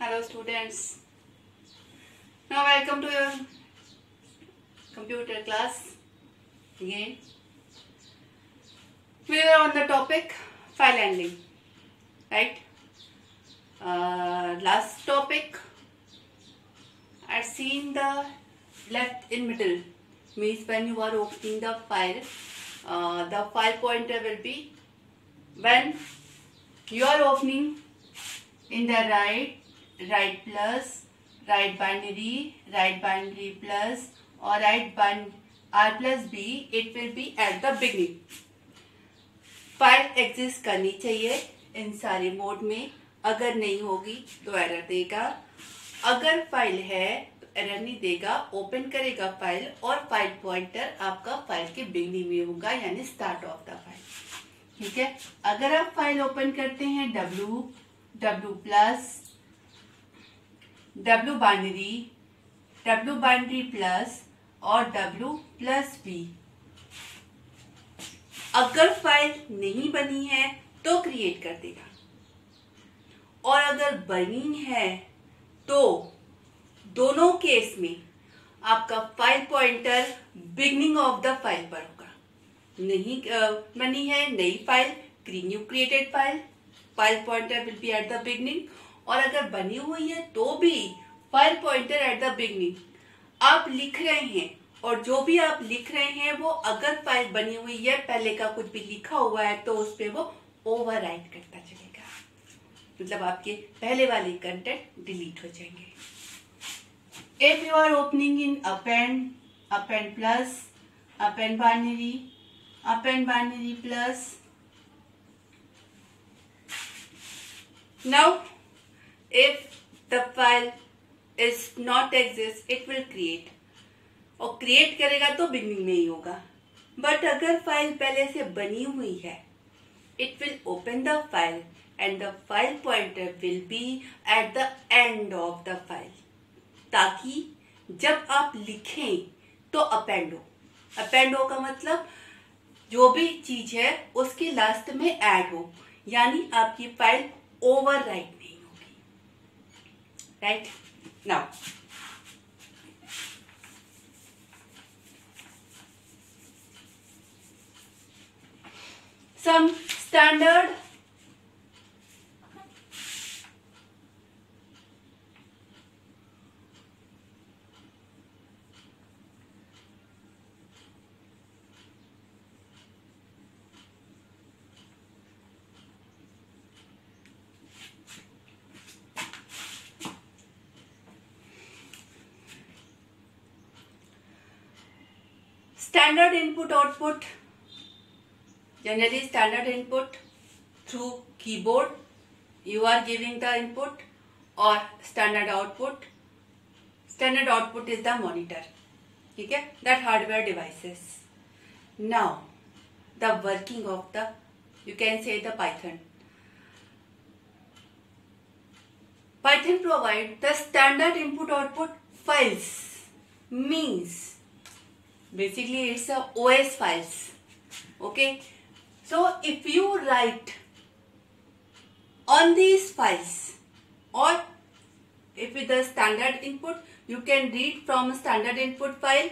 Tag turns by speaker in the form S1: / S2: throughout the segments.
S1: Hello students. Now welcome to your computer class again. We are on the topic file handling, right? Last topic I seen the left in middle means when you are opening the file pointer will be when you are opening in the right plus, right binary plus or R plus B, it will be at the beginning. File exist करनी चाहिए इन सारे mode में. अगर नहीं होगी तो error देगा. अगर फाइल है तो एरर नहीं देगा. ओपन करेगा फाइल और फाइल पॉइंटर आपका फाइल के बिगिनिंग में होगा, यानी स्टार्ट ऑफ द फाइल. ठीक है. अगर आप फाइल ओपन करते हैं W plus, W binary plus और W प्लस B. अगर फाइल नहीं बनी है तो क्रिएट कर देगा, और अगर बनी है तो दोनों केस में आपका file pointer beginning of the file पर होगा. नहीं बनी है नई file, new created file pointer will be at the beginning. और अगर बनी हुई है तो भी file pointer at the beginning. आप लिख रहे हैं और जो भी आप लिख रहे हैं वो अगर फाइल बनी हुई है, पहले का कुछ भी लिखा हुआ है तो उस पे वो ओवरराइट करता चलेगा. मतलब आपके पहले वाले कंटेंट डिलीट हो जाएंगे. If you are opening in append plus, append binary plus. Now, if the file is not exist, it will create. और क्रिएट करेगा तो बिगिनिंग में ही होगा. बट अगर फाइल पहले से बनी हुई है, it will open the file and the file pointer will be at the end of the file. ताकि जब आप लिखें तो अपेंड हो का मतलब जो भी चीज है उसके लास्ट में ऐड हो, यानी आपकी फाइल ओवरराइट नहीं होगी. Right. Now some standard input output. Generally standard input through keyboard you are giving the input, or standard output is the monitor. ठीक है. That hardware devices. Now the working of the, you can say the Python provide the standard input output files. Means basically it's a OS files. Okay. So if you write on these files, or if with the standard input, you can read from standard input file.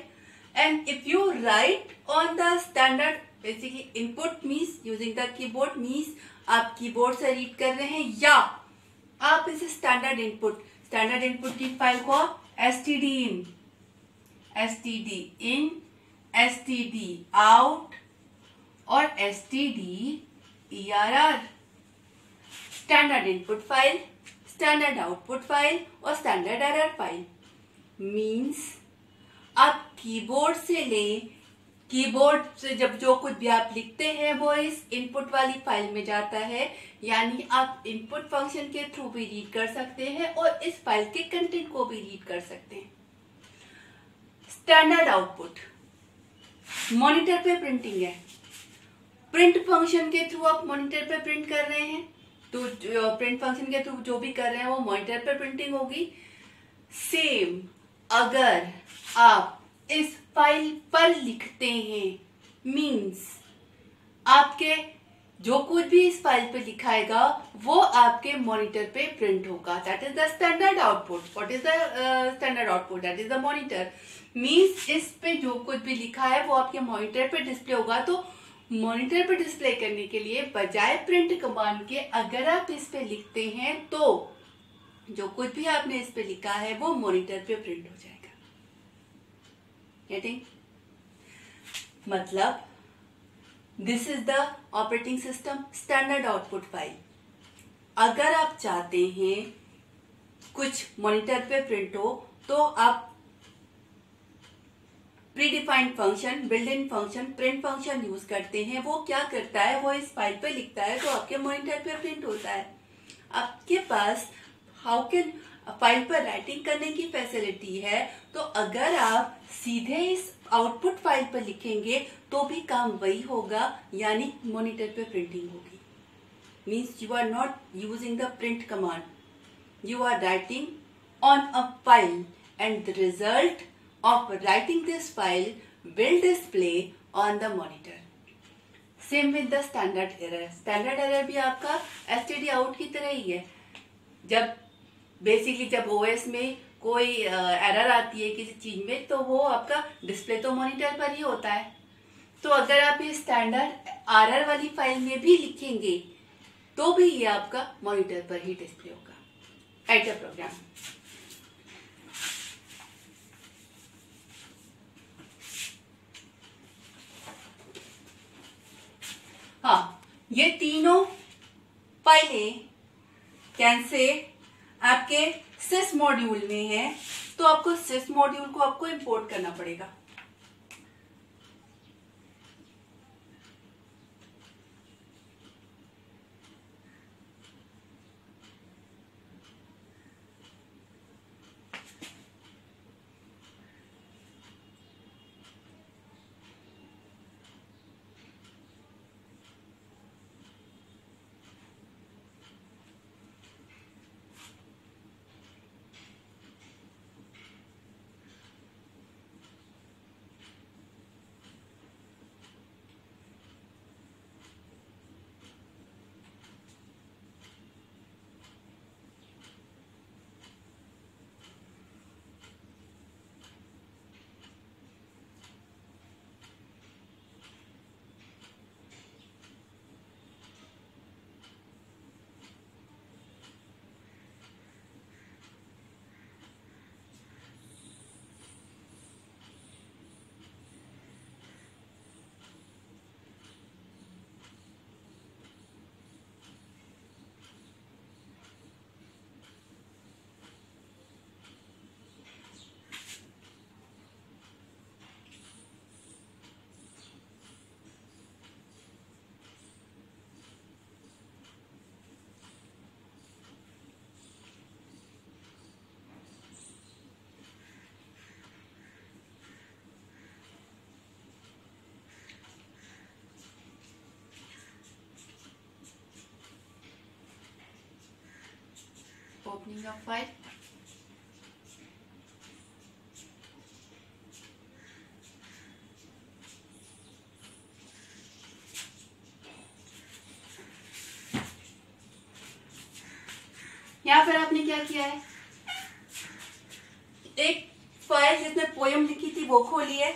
S1: And if you write on the standard, basically input means using the keyboard means आप keyboard से read कर रहे हैं, या आप इस standard input की file को std in, std out और stderr. Standard input file, standard output file और स्टैंडर्ड एरर फाइल. मीन्स आप कीबोर्ड से लें, कीबोर्ड से जब जो कुछ भी आप लिखते हैं वो इस इनपुट वाली फाइल में जाता है, यानी आप इनपुट फंक्शन के थ्रू भी रीड कर सकते हैं और इस फाइल के कंटेंट को भी रीड कर सकते हैं. स्टैंडर्ड आउटपुट मॉनिटर पे प्रिंटिंग है. प्रिंट फंक्शन के थ्रू आप मॉनिटर पे प्रिंट कर रहे हैं, तो प्रिंट फंक्शन के थ्रू जो भी कर रहे हैं वो मॉनिटर पे प्रिंटिंग होगी. सेम अगर आप इस फाइल पर लिखते हैं, मींस आपके जो कुछ भी इस फाइल पे लिखाएगा वो आपके मॉनिटर पे प्रिंट होगा. That is the standard output. What is the standard output? That is the monitor. Means इस पे जो कुछ भी लिखा है वो आपके मॉनिटर पे डिस्प्ले होगा. तो मॉनिटर पे डिस्प्ले करने के लिए बजाय प्रिंट कमांड के अगर आप इस पे लिखते हैं तो जो कुछ भी आपने इस पे लिखा है वो मॉनिटर पे प्रिंट हो जाएगा. गेटिंग? मतलब this is the operating system standard output file. अगर आप चाहते हैं कुछ मॉनिटर पे प्रिंट हो तो आप predefined function, built in function, print function use करते हैं. वो क्या करता है, वो इस फाइल पे लिखता है तो आपके मॉनिटर पे प्रिंट होता है. आपके पास हाउ कैन फाइल पर राइटिंग करने की फैसिलिटी है. तो अगर आप सीधे इस आउटपुट फाइल पर लिखेंगे तो भी काम वही होगा, यानी मॉनिटर पे प्रिंटिंग होगी. Means you are not using the print command, you are writing on a file and the result of writing this file will display on the monitor. Same with the standard error. Standard error भी आपका std out की तरह ही है. जब basically जब OS में कोई error आती है किसी चीज में तो वो आपका डिस्प्ले तो मॉनिटर पर ही होता है. तो अगर आप ये स्टैंडर्ड एरर वाली फाइल में भी लिखेंगे तो भी ये आपका मॉनिटर पर ही डिस्प्ले होगा. राइट अ प्रोग्राम. हाँ, ये तीनों फाइलें कैन से आपके सिस मॉड्यूल में है. तो आपको सिस मॉड्यूल को आपको इंपोर्ट करना पड़ेगा. Opening a file. यहाँ पर आपने क्या किया है, एक फाइल जिसमें पोयम लिखी थी वो खोली है,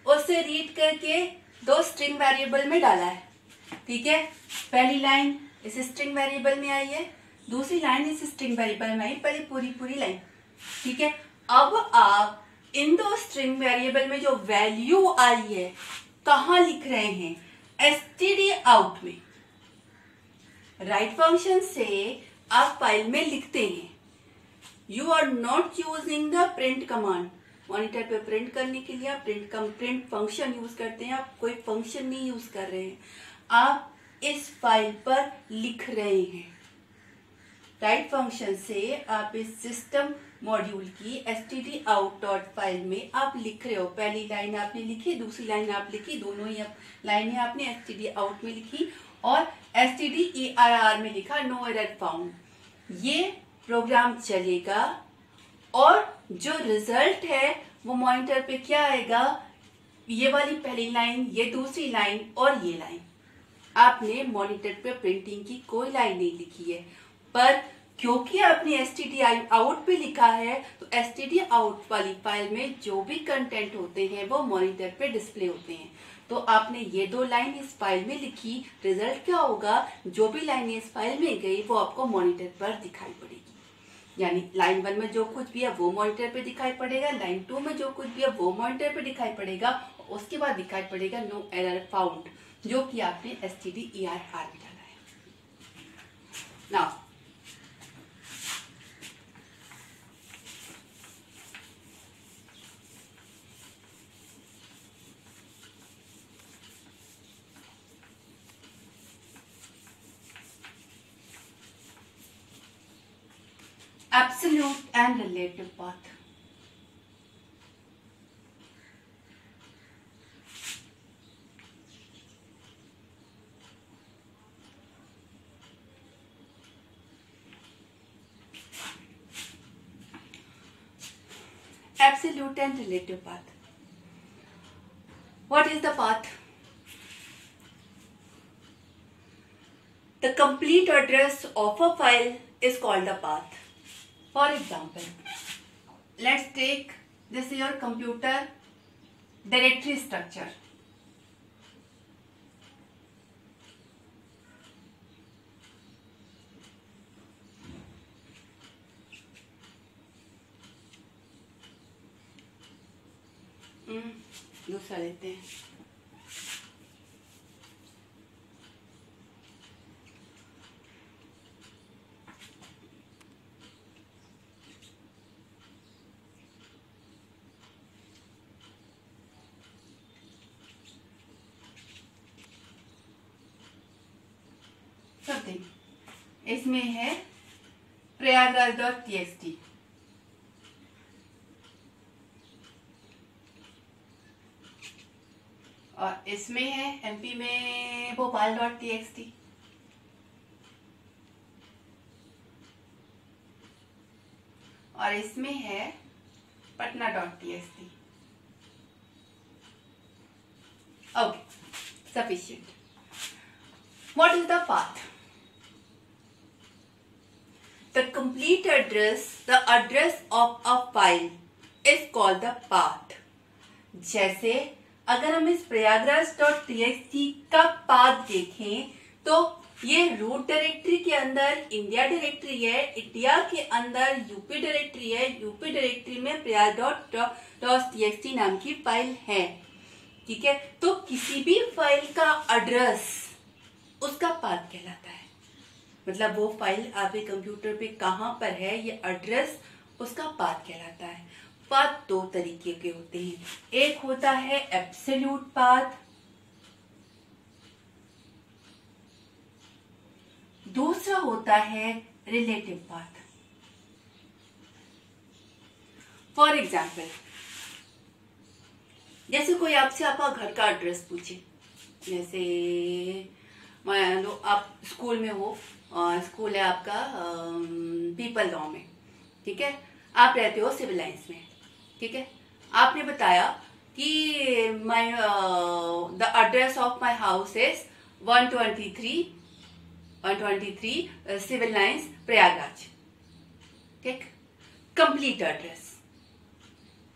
S1: उससे रीड करके दो स्ट्रिंग वेरिएबल में डाला है. ठीक है, पहली लाइन इस स्ट्रिंग वेरिएबल में आई है, दूसरी लाइन इस स्ट्रिंग वेरिएबल में आई, पहले पूरी लाइन. ठीक है, अब आप इन दो स्ट्रिंग वेरिएबल में जो वैल्यू आई है कहाँ लिख रहे हैं, std out में. राइट फंक्शन से आप फाइल में लिखते हैं. You are not using the print command. Monitor पे प्रिंट करने के लिए आप प्रिंट फंक्शन यूज करते हैं. आप कोई फंक्शन नहीं यूज कर रहे हैं, आप इस फाइल पर लिख रहे हैं. राइट फंक्शन से आप इस सिस्टम मॉड्यूल की stdout.file में आप लिख रहे हो. पहली लाइन आपने लिखी, दूसरी लाइन आप लिखी, दोनों ही लाइनें आपने stdout में लिखी और stderr में लिखा नो एरर फाउंड. ये प्रोग्राम चलेगा और जो रिजल्ट है वो मॉनिटर पे क्या आएगा, ये वाली पहली लाइन, ये दूसरी लाइन और ये लाइन. आपने मॉनिटर पे प्रिंटिंग की कोई लाइन नहीं लिखी है, पर क्योंकि आपने एसटीडी आउट पे लिखा है तो एसटीडी आउट वाली फाइल में जो भी कंटेंट होते हैं वो मॉनिटर पे डिस्प्ले होते हैं। तो आपने ये 2 लाइन इस फाइल में लिखी, रिजल्ट क्या होगा, जो भी लाइन इस फाइल में गई वो आपको मॉनिटर पर दिखाई पड़ेगी। यानी लाइन 1 में जो कुछ भी है वो मॉनिटर पे दिखाई पड़ेगा, लाइन 2 में जो कुछ भी है वो मॉनिटर पे दिखाई पड़ेगा, उसके बाद दिखाई पड़ेगा नो एरर फाउंड, जो कि आपने stderr में डाला है। Now absolute and relative path. Absolute and relative path. What is the path? The complete address of a file is called the path. For example, let's take this is your computer directory structure. दूसरा लेते हैं। Something इसमें है प्रयागराज.txt, और इसमें है MP में भोपाल.txt, और इसमें है पटना.txt। Okay, sufficient. What is the path? The complete address, the address of a file is called the path. जैसे अगर हम इस प्रयागराज.txt का पाथ देखें तो ये रूट डायरेक्टरी के अंदर इंडिया डायरेक्टरी है, इंडिया के अंदर यूपी डायरेक्टरी है, यूपी डायरेक्टरी में प्रयाग.txt नाम की फाइल है। ठीक है, तो किसी भी फाइल का एड्रेस उसका पाथ कहलाता है। मतलब वो फाइल आपके कंप्यूटर पे कहां पर है, ये एड्रेस उसका पाथ कहलाता है। पाथ 2 तरीके के होते हैं, एक होता है एब्सोल्यूट पाथ, दूसरा होता है रिलेटिव पाथ। फॉर एग्जाम्पल, जैसे कोई आपसे आपका घर का एड्रेस पूछे, जैसे मान लो आप स्कूल में हो, स्कूल है आपका पीपल गांव में, ठीक है, आप रहते हो सिविल लाइंस में, ठीक है, आपने बताया कि my the address of my house is 123 civil lines Prayagraj, ठीक, कंप्लीट एड्रेस।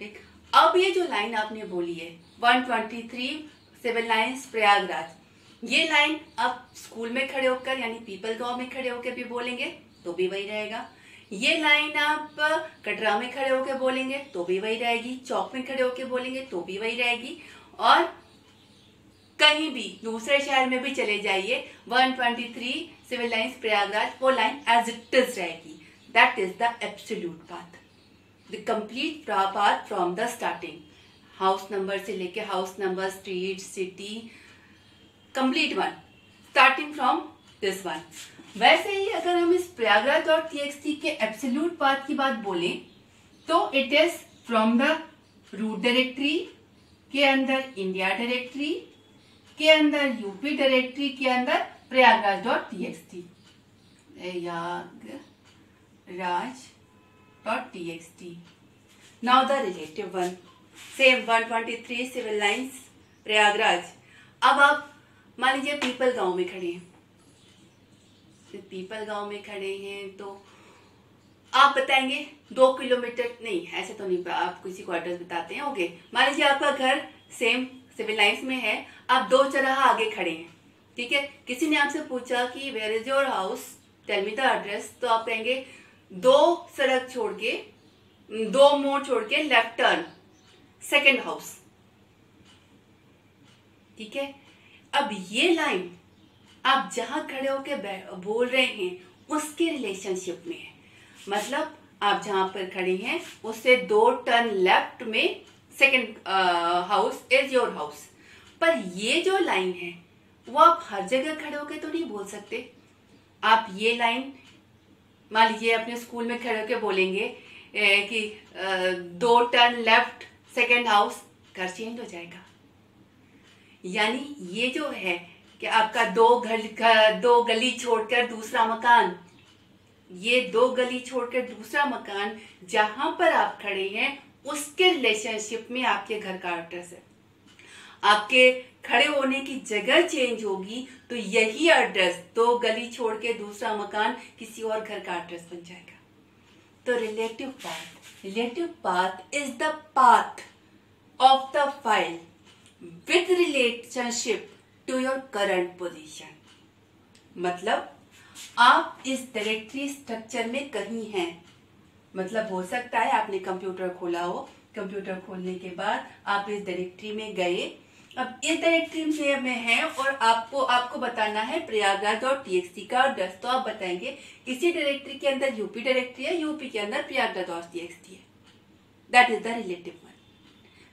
S1: ठीक, अब ये जो लाइन आपने बोली है 123 सिविल लाइंस प्रयागराज, ये लाइन आप स्कूल में खड़े होकर यानी पीपल गांव में खड़े होकर भी बोलेंगे तो भी वही रहेगा, ये लाइन आप कटरा में खड़े होकर बोलेंगे तो भी वही रहेगी, चौक में खड़े होकर बोलेंगे तो भी वही रहेगी, और कहीं भी दूसरे शहर में भी चले जाइए 123 सिविल लाइंस प्रयागराज, वो लाइन एज इट इज रहेगी। That is the absolute path, the complete path from the starting, house number से लेके house number, street, city, complete one, starting from this one. वैसे ही अगर हम इस प्रयागराज.txt के एब्सोल्यूट पाथ की बात बोलें तो it is from the root directory के अंदर इंडिया डायरेक्टरी के अंदर यूपी डायरेक्टरी के अंदर प्रयागराज.txt, प्रयागराज.txt। Now the relative one, same 123 civil lines Prayagraj. अब आप मान लीजिए पीपल गांव में खड़े हैं, पीपल गांव में खड़े हैं तो आप बताएंगे 2 किलोमीटर, नहीं ऐसे तो नहीं, आप किसी को एड्रेस बताते हैं। ओके, मान लीजिए आपका घर सेम सिविल लाइंस में है, आप 2 चौराहा आगे खड़े हैं, ठीक है। किसी ने आपसे पूछा कि where is your house, tell me the address, तो आप कहेंगे 2 सड़क छोड़ के, 2 मोड़ छोड़ के लेफ्ट टर्न, सेकेंड हाउस, ठीक है। अब ये लाइन आप जहां खड़े होके बोल रहे हैं उसके रिलेशनशिप में है, मतलब आप जहां पर खड़े हैं उससे 2 टर्न लेफ्ट में second house is your house. पर ये जो लाइन है वो आप हर जगह खड़े होके तो नहीं बोल सकते। आप ये लाइन मान लीजिए अपने स्कूल में खड़े होके बोलेंगे कि 2 टर्न लेफ्ट सेकेंड हाउस, घर चेंज हो जाएगा। यानी ये जो है कि आपका 2 गली छोड़कर दूसरा मकान, ये 2 गली छोड़कर दूसरा मकान जहां पर आप खड़े हैं उसके रिलेशनशिप में आपके घर का एड्रेस है। आपके खड़े होने की जगह चेंज होगी तो यही एड्रेस 2 गली छोड़ के दूसरा मकान किसी और घर का एड्रेस बन जाएगा। तो relative path is the path of the file with relationship to your current position. मतलब आप इस डायरेक्टरी स्ट्रक्चर में कहीं हैं, मतलब हो सकता है आपने कंप्यूटर खोला हो, कंप्यूटर खोलने के बाद आप इस डायरेक्टरी में गए, अब इस डायरेक्टरी में है और आपको बताना है प्रयागराज.txt का एड्रेस, तो आप बताएंगे इसी डायरेक्टरी के अंदर यूपी डायरेक्टरी है, यूपी के अंदर प्रयागराज.txt है। That is the relative one,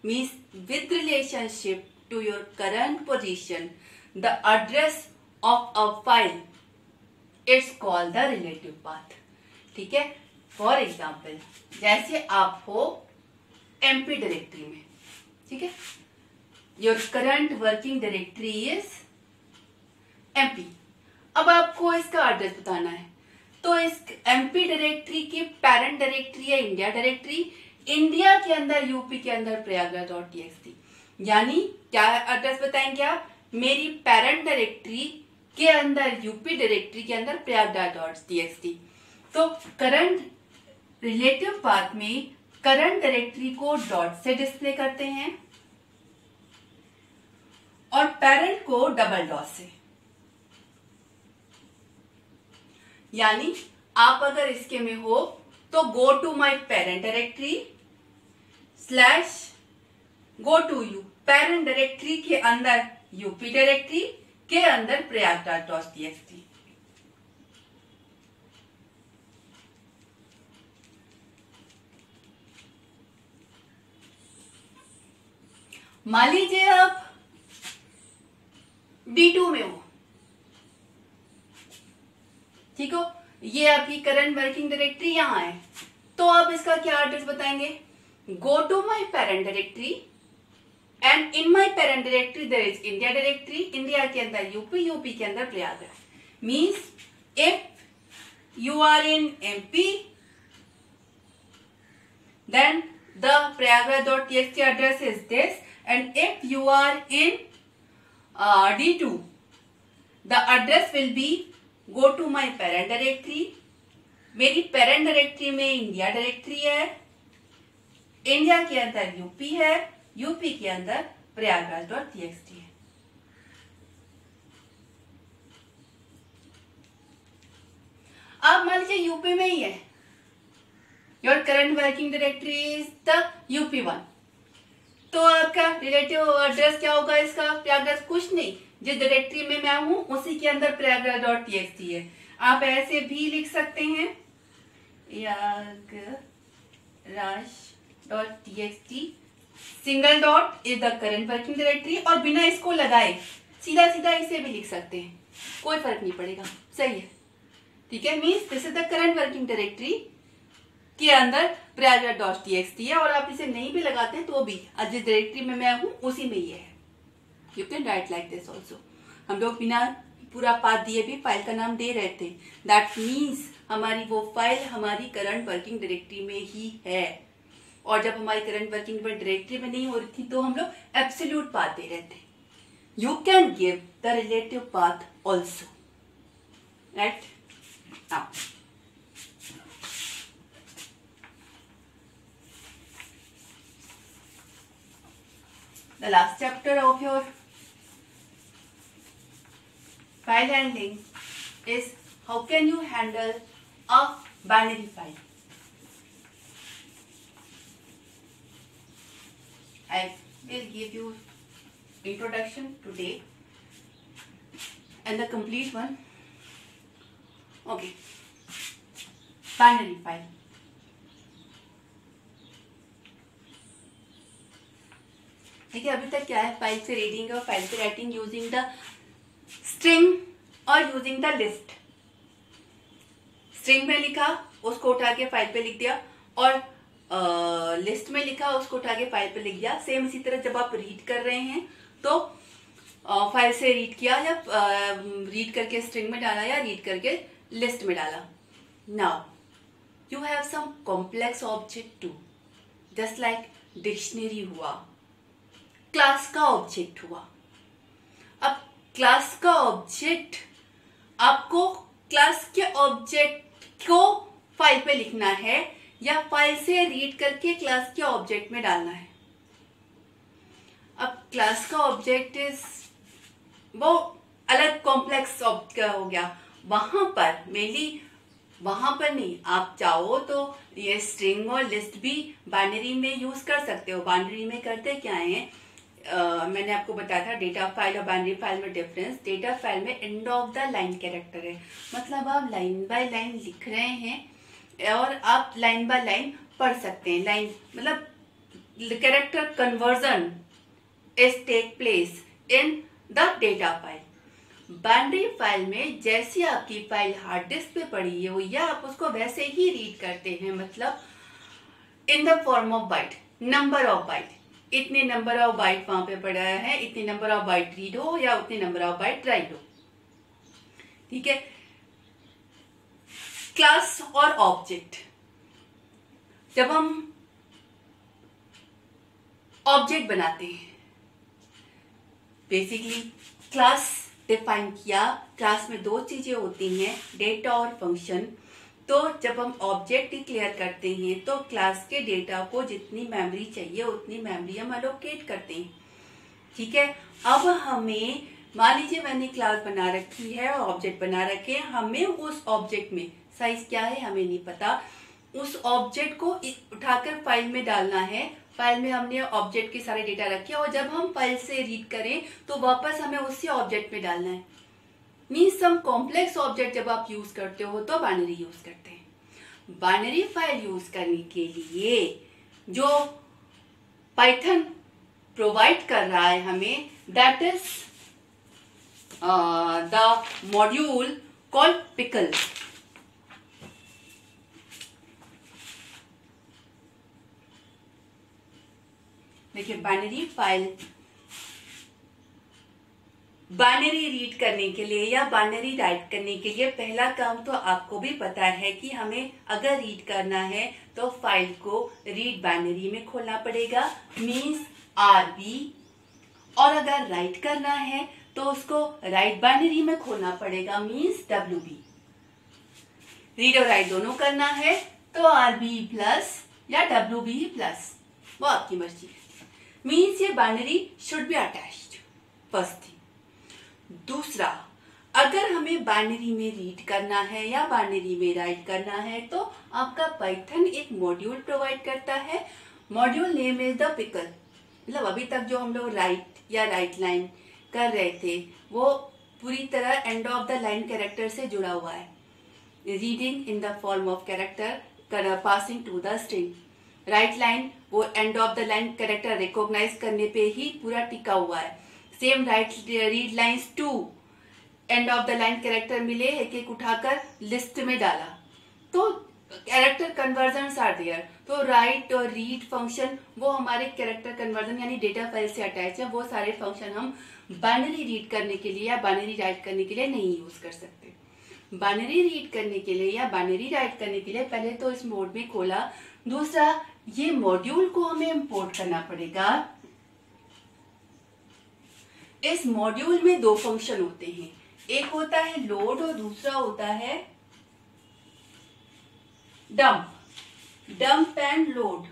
S1: means with relationship to your current position the address of a file, it's called the relative path, ठीक है। फॉर एग्जाम्पल, जैसे आप हो एमपी डायरेक्टरी में, ठीक है, your current working directory is MP. अब आपको इसका एड्रेस बताना है, तो इस एमपी डायरेक्टरी की पेरेंट डायरेक्टरी है इंडिया डायरेक्टरी, इंडिया के अंदर यूपी के अंदर प्रयागराज.txt, यानी क्या एड्रेस बताएंगे आप, मेरी पेरेंट डायरेक्टरी के अंदर यूपी डायरेक्टरी के अंदर प्रयागराज.txt। तो करंट रिलेटिव पाथ में करंट डायरेक्टरी को डॉट से डिस्प्ले करते हैं और पेरेंट को डबल डॉट से। यानी आप अगर इसके में हो तो go to my parent directory slash go to U, parent directory के अंदर यूपी डायरेक्टरी के अंदर प्रयागराज.txt। मान लीजिए आप D2 में हो, ठीक हो, ये आपकी करंट वर्किंग डायरेक्टरी यहां है, तो आप इसका क्या एड्रेस बताएंगे, go to my parent directory and in my parent directory there is India directory, India के अंदर यूपी, यूपी के अंदर Prayagraj. Means if you are in MP then the Prayagraj.txt address is this, and if you are in D2 the address will be go to my parent directory, मेरी parent directory में India directory है, India के अंदर UP है, UP के अंदर प्रयागराज.txt है। आप मान लीजिए यूपी में ही है, your current working directory is the UP1, तो आपका रिलेटिव एड्रेस क्या होगा इसका, प्रयागराज, कुछ नहीं, जिस डायरेक्टरी में मैं हूं उसी के अंदर प्रयागराज.txt है। आप ऐसे भी लिख सकते हैं प्रयागराज.txt single dot is the current working directory, और बिना इसको लगाए सीधा सीधा इसे भी लिख सकते हैं, कोई फर्क नहीं पड़ेगा, सही है, ठीक है। Means this is the current working directory के अंदर प्रयागराज.txt है, और आप इसे नहीं भी लगाते हैं तो भी जिस डायरेक्टरी में मैं हूं उसी में ये है। You can write like this also. हम लोग बिना पूरा पाथ दिए भी फाइल का नाम दे रहे थे, दैट मीन्स हमारी वो फाइल हमारी करंट वर्किंग डायरेक्टरी में ही है, और जब हमारी करंट वर्किंग डायरेक्टरी में नहीं हो रही थी तो हम लोग एब्सोल्यूट पाथ दे रहे थे। you can give the relative path also. Right? Now, the last chapter of your file handling is how can you handle a binary file. I will give you introduction today and the complete one. Okay, binary file. देखिए अभी तक क्या है, file से reading और file से writing using the string और using the list. String में लिखा उसको उठा के फाइल पे लिख दिया और लिस्ट में लिखा उसको उठा के फाइल पे लिख दिया. सेम इसी तरह जब आप रीड कर रहे हैं तो फाइल से रीड किया या रीड करके स्ट्रिंग में डाला या रीड करके लिस्ट में डाला. Now you have some complex object too, just like dictionary हुआ, क्लास का ऑब्जेक्ट हुआ. अब क्लास का ऑब्जेक्ट आपको क्लास के ऑब्जेक्ट को फाइल पे लिखना है या फाइल से रीड करके क्लास के ऑब्जेक्ट में डालना है. अब क्लास का ऑब्जेक्ट इज वो अलग कॉम्प्लेक्स ऑब्जेक्ट हो गया. वहां पर मेनली वहां पर नहीं, आप चाहो तो ये स्ट्रिंग और लिस्ट भी बाइनरी में यूज कर सकते हो. बाइनरी में करते क्या है, मैंने आपको बताया था डेटा फाइल और बाइनरी फाइल में डिफरेंस. डेटा फाइल में and of the line character है, मतलब आप लाइन बाय लाइन लिख रहे हैं और आप लाइन बाय लाइन पढ़ सकते हैं. लाइन मतलब character conversion is take place in the data file. Binary file में जैसी आपकी फाइल हार्ड डिस्क पे पड़ी है या आप उसको वैसे ही रीड करते हैं, मतलब इन the form of bite, number of bite. इतने नंबर ऑफ बाइट वहां पे पड़ा है, इतने नंबर ऑफ बाइट रीड हो या उतने नंबर ऑफ बाइट राइट हो. ठीक है. क्लास और ऑब्जेक्ट, जब हम ऑब्जेक्ट बनाते हैं बेसिकली क्लास डिफाइन किया. क्लास में दो चीजें होती हैं, डेटा और फंक्शन. तो जब हम ऑब्जेक्ट डिक्लेयर करते हैं तो क्लास के डेटा को जितनी मेमोरी चाहिए उतनी मेमोरी हम एलोकेट करते हैं. ठीक है. अब हमें मान लीजिए मैंने क्लास बना रखी है और ऑब्जेक्ट बना रखे हैं, हमें उस ऑब्जेक्ट में साइज क्या है हमें नहीं पता, उस ऑब्जेक्ट को उठाकर फाइल में डालना है. फाइल में हमने ऑब्जेक्ट के सारे डेटा रखे और जब हम फाइल से रीड करें तो वापस हमें उसी ऑब्जेक्ट में डालना है. मीन्स सम कॉम्प्लेक्स ऑब्जेक्ट जब आप यूज करते हो तो बाइनरी यूज करते हैं. बाइनरी फाइल यूज करने के लिए जो पाइथन प्रोवाइड कर रहा है हमें, that is the module called pickle. देखिए बाइनरी फाइल बाइनरी रीड करने के लिए या बाइनरी राइट करने के लिए पहला काम तो आपको भी पता है कि हमें अगर रीड करना है तो फाइल को रीड बाइनरी में खोलना पड़ेगा, मीन्स RB. और अगर राइट करना है तो उसको राइट बाइनरी में खोलना पड़ेगा, मीन्स WB. रीड और राइट दोनों करना है तो RB प्लस या WB प्लस, वो आपकी मर्जी है. मीन्स ये binary should be attached. First thing. दूसरा, अगर हमें बाइनरी में रीड करना है या बाइनरी में राइट करना है तो आपका पाइथन एक मॉड्यूल प्रोवाइड करता है. Module name is the pickle. मतलब अभी तक जो हम लोग राइट या राइट लाइन कर रहे थे वो पूरी तरह end of the line character से जुड़ा हुआ है. Reading in the form of character passing to the string. Write line वो end of the line character recognize करने पे ही पूरा टिका हुआ है. Same write read lines to end of the line character मिले, एक एक उठाकर लिस्ट में डाला तो कैरेक्टर कन्वर्जन आर देयर. तो राइट और रीड फंक्शन वो हमारे कैरेक्टर कन्वर्जन यानी डेटा फाइल से अटैच है. वो सारे फंक्शन हम बाइनरी रीड करने के लिए या बाइनरी राइट करने के लिए नहीं यूज कर सकते. बाइनरी रीड करने के लिए या बाइनरी राइट करने के लिए पहले तो इस मोड में खोला. दूसरा, ये मॉड्यूल को हमें इंपोर्ट करना पड़ेगा इस मॉड्यूल में दो फंक्शन होते हैं, एक होता है लोड और दूसरा होता है dump. Dump and load.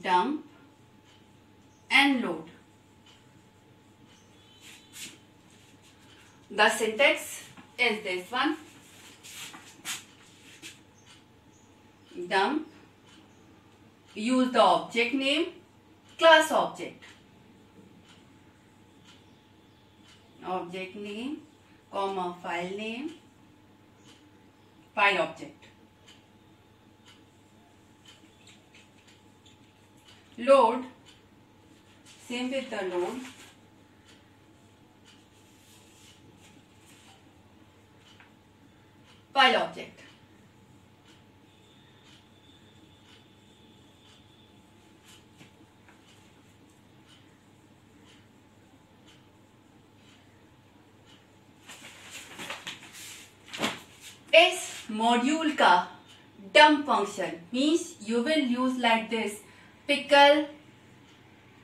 S1: Dump and load. The syntax is this one. Dump, use the object name, class object. Object name, comma, file name, file object. Load, same with the load. File object. इस module का dump function means you will use like this pickle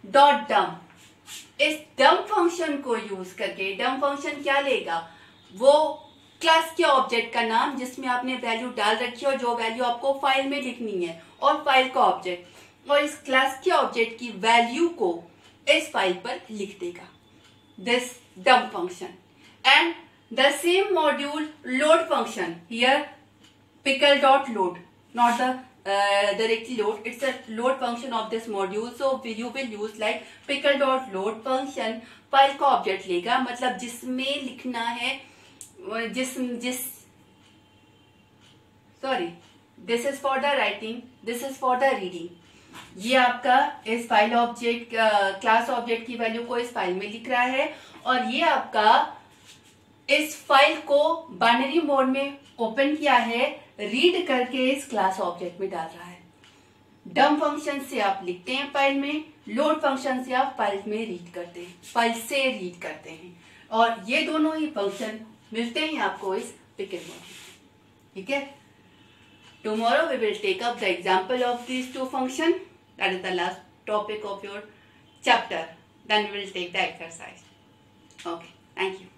S1: dot dump. इस dump function को use करके dump function क्या लेगा, वो class के object का नाम जिसमें आपने वैल्यू डाल रखी है और जो वैल्यू आपको फाइल में लिखनी है, और फाइल का ऑब्जेक्ट, और इस क्लास के ऑब्जेक्ट की वैल्यू को इस फाइल पर लिख देगा, this dump function. And the same module load function here, pickle dot load, not the directly load, it's a load function of this module, so you will use like pickle dot load function file का object लेगा, मतलब जिसमें लिखना है, this is for the writing, this is for the reading. ये आपका इस file object class object की वैल्यू को इस फाइल में लिख रहा है, और ये आपका इस फाइल को बाइनरी मोड में ओपन किया है, रीड करके इस क्लास ऑब्जेक्ट में डाल रहा है। डंप फंक्शन से आप लिखते हैं फाइल में, लोड फंक्शन से आप फाइल में रीड करते हैं, फाइल से रीड करते हैं, और ये दोनों ही फंक्शन मिलते हैं आपको इस पिकल मॉड्यूल। ठीक है, tomorrow we will take up the example of these two function, that is the last topic of your chapter, then we will take the exercise. Okay, thank you.